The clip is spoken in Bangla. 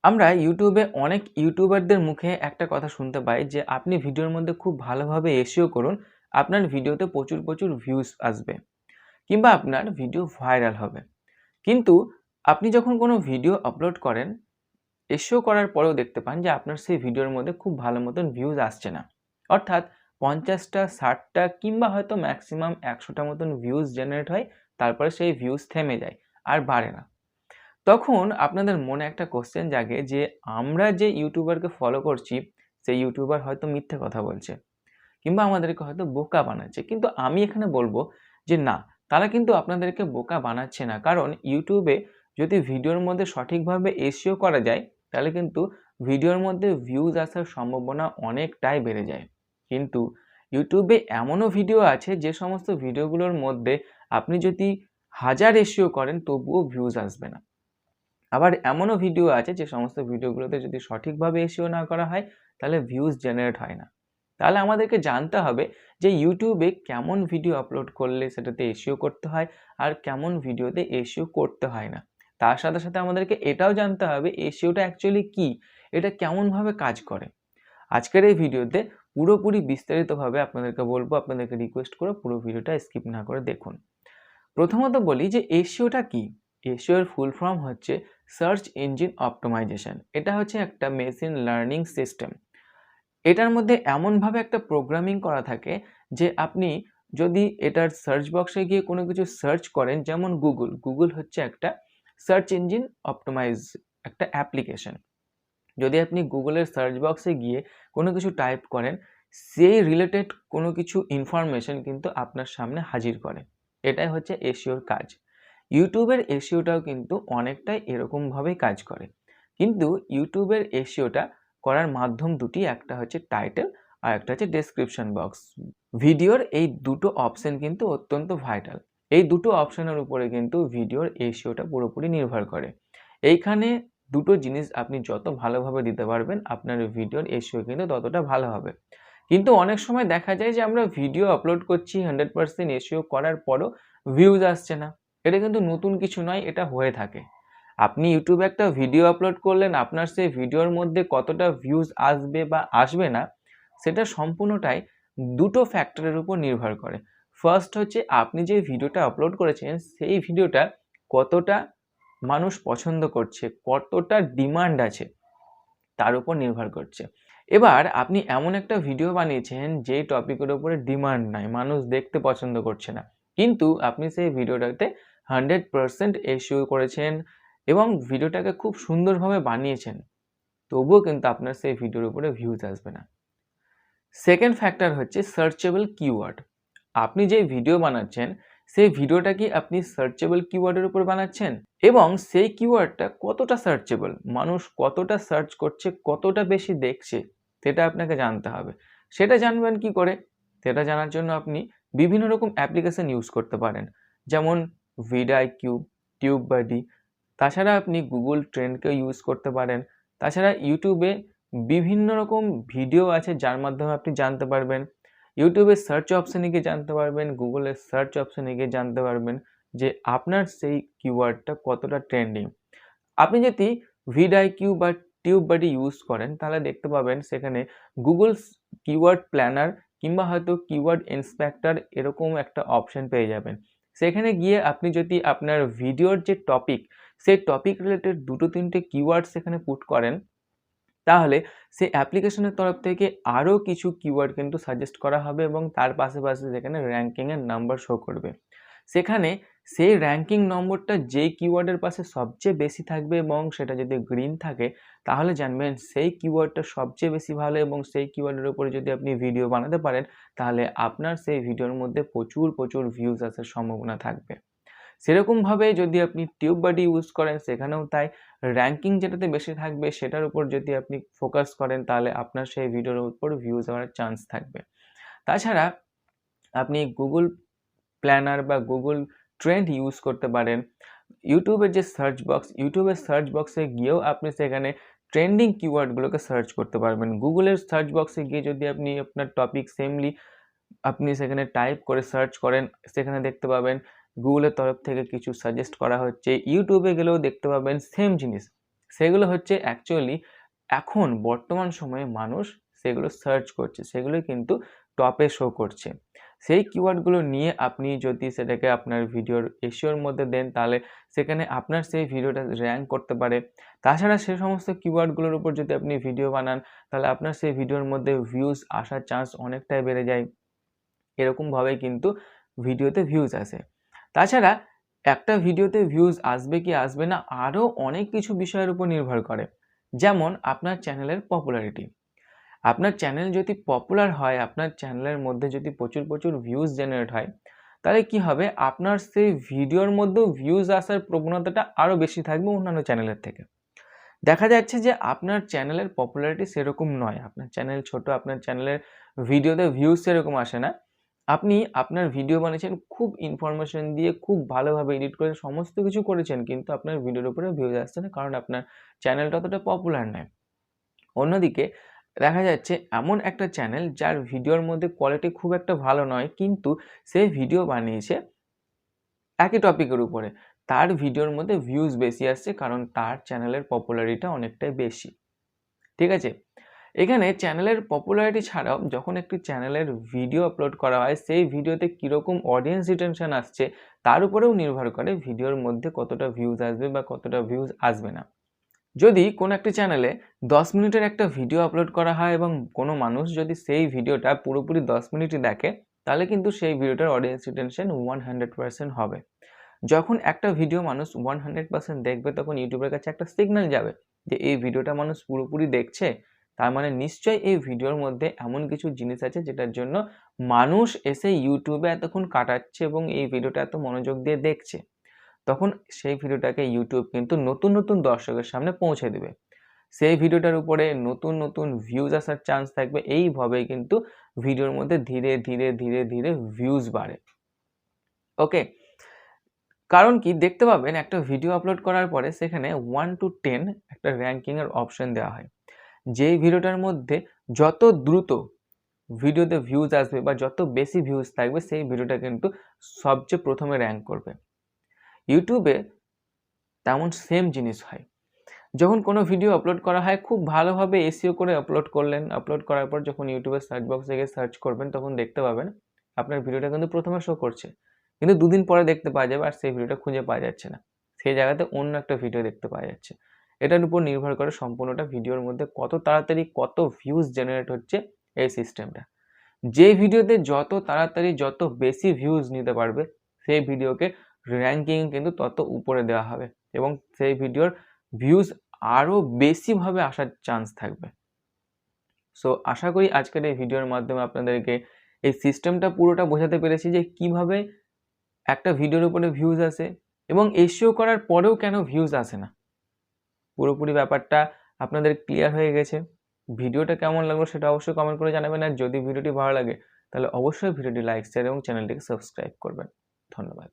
আমরা ইউটিউবে অনেক ইউটিউবারদের মুখে একটা কথা শুনতে পাই যে আপনি ভিডিওর মধ্যে খুব ভালোভাবে এসইও করুন, আপনার ভিডিওতে প্রচুর ভিউজ আসবে কিংবা আপনার ভিডিও ভাইরাল হবে। কিন্তু আপনি যখন কোনো ভিডিও আপলোড করেন, এসইও করার পরেও দেখতে পান যে আপনার সেই ভিডিওর মধ্যে খুব ভালো মতন ভিউজ আসছে না। অর্থাৎ ৫০টা, ৬০টা কিংবা হয়তো ম্যাক্সিমাম ১০০টা মতন ভিউজ জেনারেট হয়, তারপরে সেই ভিউজ থেমে যায়, আর বাড়ে না। তখন আপনাদের মনে একটা কোয়েশ্চেন জাগে যে আমরা যে ইউটিউবারকে ফলো করছি, সেই ইউটিউবার হয়তো মিথ্যে কথা বলছে কিংবা আমাদেরকে হয়তো বোকা বানাচ্ছে। কিন্তু আমি এখানে বলবো যে না, তারা কিন্তু আপনাদেরকে বোকা বানাচ্ছে না। কারণ ইউটিউবে যদি ভিডিওর মধ্যে সঠিকভাবে এসইও করা যায়, তাহলে কিন্তু ভিডিওর মধ্যে ভিউজ আসার সম্ভাবনা অনেকটাই বেড়ে যায়। কিন্তু ইউটিউবে এমনও ভিডিও আছে যে সমস্ত ভিডিওগুলোর মধ্যে আপনি যদি ১০০০ এসইও করেন তবুও ভিউজ আসবে না। আবার এমনও ভিডিও আছে যে সমস্ত ভিডিওগুলোতে যদি সঠিকভাবে এসইও না করা হয়, তাহলে ভিউজ জেনারেট হয় না। তাহলে আমাদেরকে জানতে হবে যে ইউটিউবে কেমন ভিডিও আপলোড করলে সেটাতে এসইও করতে হয় আর কেমন ভিডিওতে এসইও করতে হয় না। তার সাথে আমাদেরকে এটাও জানতে হবে এসইওটা অ্যাকচুয়ালি কী? এটা কেমনভাবে কাজ করে? আজকের এই ভিডিওতে পুরোপুরি বিস্তারিতভাবে আপনাদেরকে বলবো, আপনাদেরকে রিকোয়েস্ট করে পুরো ভিডিওটা স্কিপ না করে দেখুন। প্রথমত বলি যে এসইওটা কি? এসইও এর ফুল ফর্ম হচ্ছে সার্চ ইঞ্জিন অপটিমাইজেশন। এটা হচ্ছে একটা মেশিন লার্নিং সিস্টেম। এটার মধ্যে এমনভাবে একটা প্রোগ্রামিং করা থাকে যে আপনি যদি এটার সার্চ বক্সে গিয়ে কোনো কিছু সার্চ করেন, যেমন গুগল হচ্ছে একটা সার্চ ইঞ্জিন অপটিমাইজ একটা অ্যাপ্লিকেশন। যদি আপনি গুগলের সার্চ বক্সে গিয়ে কোনো কিছু টাইপ করেন, সেই রিলেটেড কোনো কিছু ইনফরমেশন কিন্তু আপনার সামনে হাজির করে। এটাই হচ্ছে এসইওর কাজ। ইউটিউবের এসইওটাও কিন্তু অনেকটাই এরকমভাবেই কাজ করে। কিন্তু ইউটিউবের এসইওটা করার মাধ্যম দুটি, একটা হচ্ছে টাইটেল আর একটা হচ্ছে ডেসক্রিপশন বক্স। ভিডিওর এই দুটো অপশন কিন্তু অত্যন্ত ভাইটাল। এই দুটো অপশনের উপরে কিন্তু ভিডিওর এসইওটা পুরোপুরি নির্ভর করে। এইখানে দুটো জিনিস আপনি যত ভালোভাবে দিতে পারবেন, আপনার ভিডিওর এসইও কিন্তু ততটা ভালো হবে। কিন্তু অনেক সময় দেখা যায় যে আমরা ভিডিও আপলোড করছি 100% এসইও করার পরও ভিউজ আসছে না। এটা কিন্তু নতুন কিছু নয়, এটা হয়ে থাকে। আপনি ইউটিউবে একটা ভিডিও আপলোড করলেন, আপনার সেই ভিডিওর মধ্যে কতটা ভিউজ আসবে বা আসবে না, সেটা সম্পূর্ণটাই দুটো ফ্যাক্টরের উপর নির্ভর করে। ফার্স্ট হচ্ছে আপনি যে ভিডিওটা আপলোড করেছেন, সেই ভিডিওটা কতটা মানুষ পছন্দ করছে, কতটা ডিমান্ড আছে, তার উপর নির্ভর করছে। এবার আপনি এমন একটা ভিডিও বানিয়েছেন যেই টপিকের উপরে ডিমান্ড নাই, মানুষ দেখতে পছন্দ করছে না। কিন্তু আপনি সেই ভিডিওটাতে 100% এসইও করেছেন এবং ভিডিওটাকে খুব সুন্দরভাবে বানিয়েছেন। তবুও কিন্তু আপনার সেই ভিডিওর উপরে ভিউজ আসবে না। সেকেন্ড ফ্যাক্টর হচ্ছে সার্চেবল কিওয়ার্ড। আপনি যে ভিডিও বানাচ্ছেন, সেই ভিডিওটা কি আপনি সার্চেবল কিওয়ার্ডের উপর বানাচ্ছেন? এবং সেই কিওয়ার্ডটা কতটা সার্চেবল, মানুষ কতটা সার্চ করছে, কতটা বেশি দেখছে, সেটা আপনাকে জানতে হবে। সেটা জানবেন কি করে? সেটা জানার জন্য আপনি বিভিন্ন রকম অ্যাপ্লিকেশন ইউজ করতে পারেন। যেমন ভিডিআইকিউ, টিউববাডি, তাছাড়া আপনি গুগল ট্রেন্ডকেও ইউজ করতে পারেন। তাছাড়া ইউটিউবে বিভিন্ন রকম ভিডিও আছে যার মাধ্যমে আপনি জানতে পারবেন। ইউটিউবের সার্চ অপশনে গিয়ে জানতে পারবেন, গুগলের সার্চ অপশনে গিয়ে জানতে পারবেন যে আপনার সেই কিওয়ার্ডটা কতটা ট্রেন্ডিং। আপনি যদি ভিডিআইকিউ বা টিউববাডি ইউজ করেন, তাহলে দেখতে পাবেন সেখানে গুগল কিওয়ার্ড প্ল্যানার কিংবা হয়তো কিওয়ার্ড ইন্সপেক্টর এরকম একটা অপশন পেয়ে যাবেন। সেখানে গিয়ে আপনি যদি আপনার ভিডিওর যে টপিক, সেই টপিক রিলেটেড ২-৩টে কিওয়ার্ড সেখানে পুট করেন, তাহলে সেই অ্যাপ্লিকেশনের তরফ থেকে আরও কিছু কিওয়ার্ড কিন্তু সাজেস্ট করা হবে এবং তার পাশে সেখানে র‍্যাংকিংয়ের নাম্বার শো করবে। সেখানে সেই র‍্যাংকিং নম্বরটা যেই কিওয়ার্ডের পাশে সবচেয়ে বেশি থাকবে এবং সেটা যদি গ্রিন থাকে, তাহলে জানবেন সেই কিওয়ার্ডটা সবচেয়ে বেশি ভালো এবং সেই কিওয়ার্ডের উপরে যদি আপনি ভিডিও বানাতে পারেন, তাহলে আপনার সেই ভিডিওর মধ্যে প্রচুর ভিউজ আসার সম্ভাবনা থাকবে। সেরকমভাবে যদি আপনি টিউববাডি ইউজ করেন, সেখানেও তাই। র‍্যাংকিং যেটাতে বেশি থাকবে সেটার উপর যদি আপনি ফোকাস করেন, তাহলে আপনার সেই ভিডিওর উপর ভিউজ হওয়ার চান্স থাকবে। তাছাড়া আপনি গুগল প্ল্যানার বা গুগল ট্রেন্ড ইউজ করতে পারেন। ইউটিউবের যে সার্চ বক্স, ইউটিউবের সার্চ বক্সে গিয়েও আপনি সেখানে ট্রেন্ডিং কিওয়ার্ডগুলোকে সার্চ করতে পারবেন। গুগলের সার্চ বক্সে গিয়ে যদি আপনি আপনার টপিক সেমলি আপনি সেখানে টাইপ করে সার্চ করেন, সেখানে দেখতে পাবেন গুগলের তরফ থেকে কিছু সাজেস্ট করা হচ্ছে। ইউটিউবে গেলেও দেখতে পাবেন সেম জিনিস। সেগুলো হচ্ছে অ্যাকচুয়ালি এখন বর্তমান সময়ে মানুষ সেগুলো সার্চ করছে, সেগুলোই কিন্তু টপে শো করছে। সেই কিওয়ার্ডগুলো নিয়ে আপনি যদি সেটাকে আপনার ভিডিওর এসইওর মধ্যে দেন, তাহলে সেখানে আপনার সেই ভিডিওটা র‍্যাংক করতে পারে। তাছাড়া সে সমস্ত কিওয়ার্ডগুলোর উপর যদি আপনি ভিডিও বানান, তাহলে আপনার সেই ভিডিওর মধ্যে ভিউজ আসার চান্স অনেকটাই বেড়ে যায়। এরকমভাবে কিন্তু ভিডিওতে ভিউজ আসে। তাছাড়া একটা ভিডিওতে ভিউজ আসবে কি আসবে না আরও অনেক কিছু বিষয়ের উপর নির্ভর করে। যেমন আপনার চ্যানেলের পপুলারিটি। আপনার চ্যানেল যদি পপুলার হয়, আপনার চ্যানেলের মধ্যে যদি প্রচুর ভিউজ জেনারেট হয়, তাহলে কি হবে? আপনার সেই ভিডিওর মধ্যেও ভিউজ আসার প্রবণতাটা আরও বেশি থাকবে অন্যান্য চ্যানেলের থেকে। দেখা যাচ্ছে যে আপনার চ্যানেলের পপুলারিটি সেরকম নয়। আপনার চ্যানেল ছোট, আপনার চ্যানেলের ভিডিওতে ভিউজ সেরকম আসে না। আপনি আপনার ভিডিও বানিয়েছেন খুব ইনফরমেশন দিয়ে, খুব ভালোভাবে এডিট করে সমস্ত কিছু করেছেন, কিন্তু আপনার ভিডিওর উপরে ভিউজ আসছে না, কারণ আপনার চ্যানেলটা অতটা পপুলার নয়। অন্যদিকে দেখা যাচ্ছে এমন একটা চ্যানেল যার ভিডিওর মধ্যে কোয়ালিটি খুব একটা ভালো নয়, কিন্তু সে ভিডিও বানিয়েছে একই টপিকের উপরে। তার ভিডিওর মধ্যে ভিউজ বেশি আসছে, কারণ তার চ্যানেলের পপুলারিটিটা অনেকটাই বেশি। ঠিক আছে? এখানে চ্যানেলের পপুলারিটি ছাড়াও যখন একটি চ্যানেলের ভিডিও আপলোড করা হয়, সেই ভিডিওতে কীরকম অডিয়েন্স রিটেনশন আসছে তার উপরেও নির্ভর করে ভিডিওর মধ্যে কতটা ভিউজ আসবে বা কতটা ভিউজ আসবে না। যদি কোনো একটি চ্যানেলে 10 মিনিটের একটা ভিডিও আপলোড করা হয় এবং কোনো মানুষ যদি সেই ভিডিওটা পুরোপুরি 10 মিনিটই দেখে, তাহলে কিন্তু সেই ভিডিওটার অডিয়েন্স রিটেনশন 100% হবে। যখন একটা ভিডিও মানুষ 100% দেখবে, তখন ইউটিউবের কাছে একটা সিগন্যাল যাবে যে এই ভিডিওটা মানুষ পুরোপুরি দেখছে, তার মানে নিশ্চয়ই এই ভিডিওর মধ্যে এমন কিছু জিনিস আছে যেটার জন্য মানুষ এসে ইউটিউবে এতক্ষণ কাটাচ্ছে এবং এই ভিডিওটা এত মনোযোগ দিয়ে দেখছে। তখন সেই ভিডিওটাকে ইউটিউব কিন্তু নতুন দর্শকের সামনে পৌঁছে দেবে। সেই ভিডিওটার উপরে নতুন ভিউজ আসার চান্স থাকবে। এইভাবেই কিন্তু ভিডিওর মধ্যে ধীরে ভিউজ বাড়ে। ওকে? কারণ কি দেখতে পাবেন একটা ভিডিও আপলোড করার পরে সেখানে 1 to 10 একটা র‍্যাংকিং এর অপশন দেওয়া হয়। যেই ভিডিওটার মধ্যে যত দ্রুত ভিডিওতে ভিউজ আসবে বা যত বেশি ভিউজ থাকবে, সেই ভিডিওটা কিন্তু সবচেয়ে প্রথমে র‍্যাংক করবে। ইউটিউবে তেমন সেম জিনিস হয়। যখন কোনো ভিডিও আপলোড করা হয়, খুব ভালোভাবে এসইও করে আপলোড করলেন। আপলোড করার পর যখন ইউটিউবের সার্চ বক্সে গিয়ে সার্চ করবেন, তখন দেখতে পাবেন আপনার ভিডিওটা কিন্তু প্রথমে শো করছে। কিন্তু ২ দিন পরে দেখতে পাওয়া যাবে আর সেই ভিডিওটা খুঁজে পাওয়া যাচ্ছে না। সেই জায়গাতে অন্য একটা ভিডিও দেখতে পাওয়া যাচ্ছে। এটার উপর নির্ভর করে সম্পূর্ণটা ভিডিওর মধ্যে কত তাড়াতাড়ি কত ভিউজ জেনারেট হচ্ছে এই সিস্টেমটা। যে ভিডিওতে যত তাড়াতাড়ি যত বেশি ভিউজ নিতে পারবে, সেই ভিডিওকে র‍্যাংকিং কিন্তু তত উপরে দেওয়া হবে এবং সেই ভিডিওর ভিউজ আরও বেশিভাবে আসার চান্স থাকবে। সো আশা করি আজকের এই ভিডিওর মাধ্যমে আপনাদেরকে এই সিস্টেমটা পুরোটা বোঝাতে পেরেছি যে কিভাবে একটা ভিডিওর উপরে ভিউজ আসে এবং এসইও করার পরেও কেন ভিউজ আসে না। পুরোপুরি ব্যাপারটা আপনাদের ক্লিয়ার হয়ে গেছে। ভিডিওটা কেমন লাগলো সেটা অবশ্যই কমেন্ট করে জানাবেন, আর যদি ভিডিওটি ভালো লাগে তাহলে অবশ্যই ভিডিওটি লাইক, শেয়ার এবং চ্যানেলটিকে সাবস্ক্রাইব করবেন। ধন্যবাদ।